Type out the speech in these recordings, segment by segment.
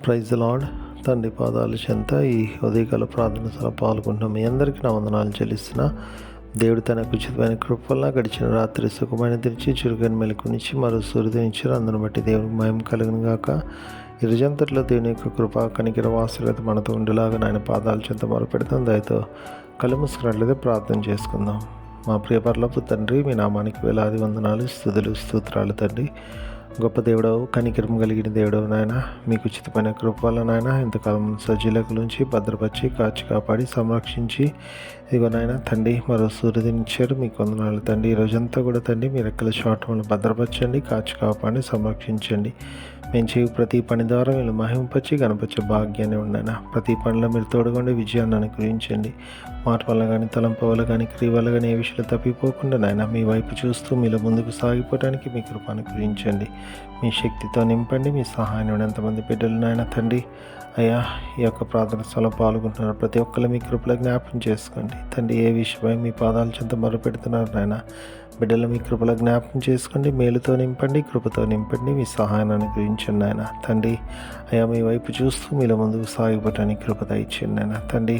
Praise the lord. తండ్రి పాదాల చెంత ఈ ఉదయకాల ప్రార్థనలో పాల్గొంటున్నాం. మీ అందరికీ నా వందనాలు చెల్లిస్తున్నా. దేవుడు తన ఉచితమైన కృప వల్ల గడిచిన రాత్రి సుఖమైన తెరిచి చురుకైన మెలకునిచ్చి మరో సూర్యునిచ్చారు. అందును బట్టి దేవునికి మహిమ కలుగును గాక. ఈ రోజంతట్లో దేవుని యొక్క కృప కనికర వాసులతో మనతో ఉండేలాగా ఆయన పాదాల చెంత మొరపెడతాం. దయతో కళ్ళు మూసుకున్నట్లయితే ప్రార్థన చేసుకుందాం. మా ప్రియ పరలోకపు తండ్రి, మీ నామానికి వేలాది వందనాలు, స్తుతులు, స్తోత్రాలు తండ్రి. గొప్ప దేవుడవు, కనికరం కలిగిన దేవుడవు నాయన. మీకు ఉచితమైన కృప వల్ల నాయన ఇంతకాలం సజ్జీలకు నుంచి భద్రపరిచి కాచి కాపాడి సంరక్షించి ఇదిగో నాయన తండ్రి మరో సూర్యుదినిచ్చారు. మీకు వందనాలు తండ్రి. ఈ రోజంతా కూడా తండ్రి మీ రెక్కల చాటులను భద్రపరచండి, కాచి కాపాడి సంరక్షించండి. మేము చేయు ప్రతి పని ద్వారా మీరు మహింపచ్చి కనపరిచే భాగ్యాన్ని ఉన్నాయన. ప్రతి పనిలో మీరు తోడుగొండి విజయాన్ని అనుగ్రహించండి. మాట వల్ల కానీ, తలంపు వల్ల కానీ, క్రియ వల్ల కానీ ఏ విషయాలు తప్పిపోకుండా నాయన మీ వైపు చూస్తూ మీలో ముందుకు సాగిపోవడానికి మీ కృప అనుగ్రహించండి. మీ శక్తితో నింపండి. మీ సహాయం ఎంతమంది బిడ్డలు నాయన తండ్రి అయ్యా ఈ యొక్క ప్రార్థన స్థలం పాల్గొంటున్నారు. ప్రతి ఒక్కరు మీ కృపలో జ్ఞాపకం చేసుకోండి తండ్రి. ఏ విషయమై మీ పాదాల చెంత మొరపెడుతున్నారు నాయన, బిడ్డలు మీ కృపలో జ్ఞాపకం చేసుకోండి. మేలుతో నింపండి, కృపతో నింపండి. మీ సహాయాన్ని అనుగ్రహించండి నాయన తండ్రి. అయ్యా మీ వైపు చూస్తూ మీలో ముందుకు సాగిపోవటానికి కృప దయచేయండి నాయన తండ్రి.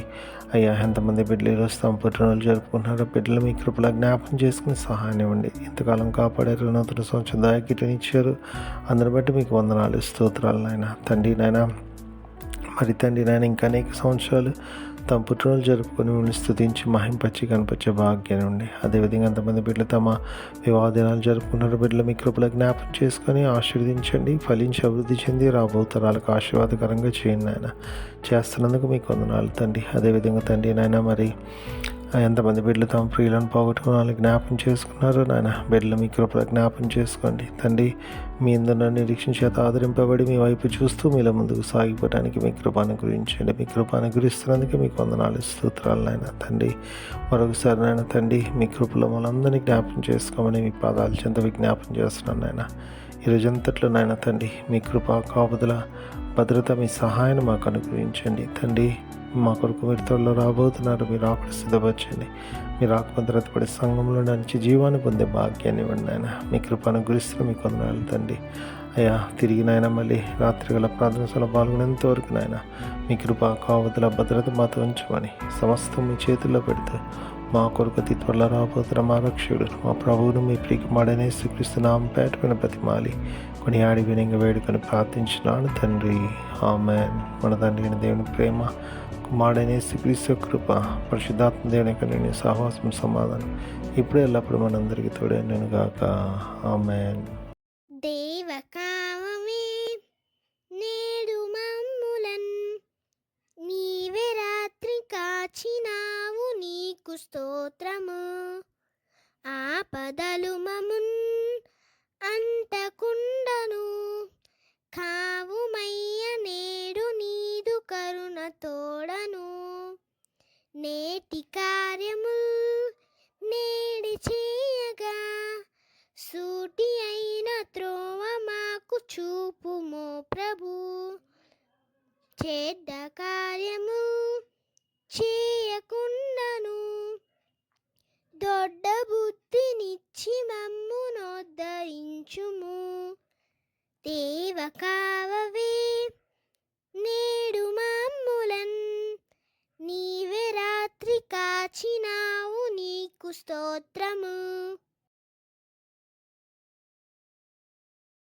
అయ్యా ఎంతమంది బిడ్డలు ఈరోజు తమ పుట్టినరోజు జరుపుకుంటున్నారో బిడ్డలు మీ కృపలో జ్ఞాపకం చేసుకుని సహాయం ఇవ్వండి. ఇంతకాలం కాపాడారు, నూతన సంవత్సరం దయకిటని ఇచ్చారు. అందరిని బట్టి మీకు వందనాలు, స్తోత్రాలు నాయన తండ్రి. నాయన మరి తండ్రి నాయన ఇంకా అనేక సంవత్సరాలు తమ పుట్టినరోజు జరుపుకొని మిమ్మల్ని స్తుతించి మహింపచ్చి కనిపించే భాగ్యాన్ని ఉండి, అదేవిధంగా అంతమంది బిడ్డలు తమ వివాహ దినాలు జరుపుకున్నారు. బిడ్డలు మీ కృపలో జ్ఞాపకం చేసుకొని ఆశీర్వదించండి, ఫలించి అభివృద్ధి చెంది రాబో తరాలకు ఆశీర్వాదకరంగా చేయండి నాయన. చేస్తున్నందుకు మీకు వందనాలు తండ్రి. అదేవిధంగా తండ్రి నాయన మరి ఎంతమంది బిడ్డలు తమ ప్రియులను పోగొట్టుకుని వాళ్ళని జ్ఞాపకం చేసుకున్నారు నాయన. బిడ్డలు మీ కృపలో జ్ఞాపకం చేసుకోండి తండ్రి. మీ ఇందులో నిరీక్షణ చేత ఆదరింపబడి మీ వైపు చూస్తూ మీలో ముందుకు సాగిపోవడానికి మీ కృప అనుగ్రహించండి. మీ కృప అనుగ్రహిస్తున్నందుకు మీకు వందనాలు, స్తోత్రాలు నాయన తండ్రి. మరొకసారి నాయన తండ్రి మీ కృపలో మనందరినీ జ్ఞాపకం చేసుకోమని మీ పాదాల చెంత విజ్ఞాపం చేస్తున్నాను నాయన. ఈ రోజంతట్లో నాయన తండ్రి మీ కృప కాపుదల భద్రత మీ సహాయాన్ని మాకు అనుగ్రహించండి తండ్రి. మా కొరకు మీరు త్వరలో రాబోతున్నారు. మీరు ఆకులు సిద్ధపరచండి. మీరు ఆకుభద్రత పడే సంఘంలో నుంచి జీవాన్ని పొందే భాగ్యాన్ని ఇవ్వండి నాయన. మీ కృపను గురిస్తున్న మీకు వందనాలు తండ్రి. అయ్యా తిరిగి నాయన మళ్ళీ రాత్రి గల ప్రార్థనలో పాల్గొనేంత వరకు నాయన మీ కృప కావతుల భద్రత మాతో ఉంచమని సమస్తం మీ చేతుల్లో పెడితే మా కొరకు అతి త్వరలో రాబోతున్న మా రక్షకుడు మా ప్రభువును మీ ప్రీకి మాడనే శ్రీకరిస్తున్నాం పేటమైన బతిమాలి కొన్ని ఆడి వినంగా వేడుకొని ప్రార్థించినాను తండ్రి. ఆమేన్. మన తండ్రి అయిన దేవుని ప్రేమ, కుమారుడైన యేసుక్రీస్తు కృప, పరిశుద్ధాత్మ దేవుని యొక్క నేను సహవాసం సమాధానం ఇప్పుడు ఎల్లప్పుడు మనందరికీ తోడైనను గాక. ఆమేన్. దేవకామమే నేడు మమ్ములన్ నీవే రాత్రి కాచినావు, నీకు స్తోత్రము. ఆపదలు మమున్ అంటకుండను కావుమయ్య, నేడు నీదు కరుణ తోడను. నేటి కార్యముల్ నేడి చేయగా సూటి అయిన త్రోవ మాకు చూపుమో ప్రభు. చెడ్డ కార్యము చేయకుండాను దొడ్డ బుద్ధినిచ్చి మమ్మునోద్ధరించుము. దేవకా